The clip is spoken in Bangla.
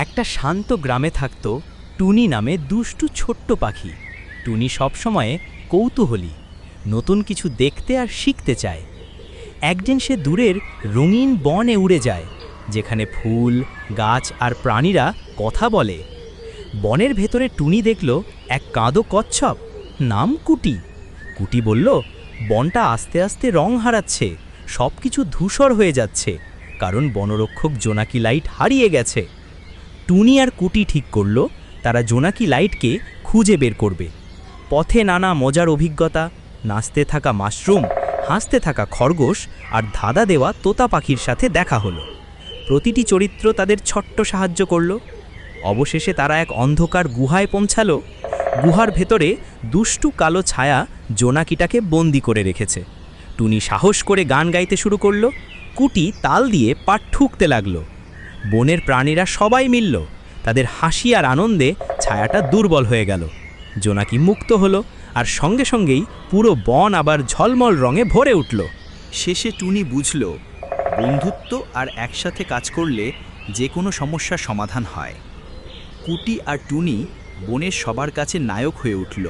একটা শান্ত গ্রামে থাকত টুনি নামে দুষ্টু ছোট্ট পাখি। টুনি সবসময় কৌতূহলী, নতুন কিছু দেখতে আর শিখতে চায়। একদিন সে দূরের রঙিন বনে উড়ে যায়, যেখানে ফুল, গাছ আর প্রাণীরা কথা বলে। বনের ভেতরে টুনি দেখল এক কাঁদো কচ্ছপ, নাম কুটি। কুটি বলল, বনটা আস্তে আস্তে রং হারাচ্ছে, সব কিছু ধূসর হয়ে যাচ্ছে, কারণ বনরক্ষক জোনাকি লাইট হারিয়ে গেছে। টুনি আর কুটি ঠিক করল তারা জোনাকি লাইটকে খুঁজে বের করবে। পথে নানা মজার অভিজ্ঞতা, নাচতে থাকা মাশরুম, হাসতে থাকা খরগোশ আর ধাঁধা দেওয়া তোতা পাখির সাথে দেখা হলো। প্রতিটি চরিত্র তাদের ছোট্ট সাহায্য করল। অবশেষে তারা এক অন্ধকার গুহায় পৌঁছালো। গুহার ভেতরে দুষ্টু কালো ছায়া জোনাকিটাকে বন্দি করে রেখেছে। টুনি সাহস করে গান গাইতে শুরু করলো, কুটি তাল দিয়ে পা ঠুকতে লাগলো। বনের প্রাণীরা সবাই মিলল, তাদের হাসি আর আনন্দে ছায়াটা দুর্বল হয়ে গেল। জোনাকি মুক্ত হলো, আর সঙ্গে সঙ্গেই পুরো বন আবার ঝলমল রঙে ভরে উঠল। শেষে টুনি বুঝল, বন্ধুত্ব আর একসাথে কাজ করলে যে কোনো সমস্যার সমাধান হয়। কুটি আর টুনি বনের সবার কাছে নায়ক হয়ে উঠল।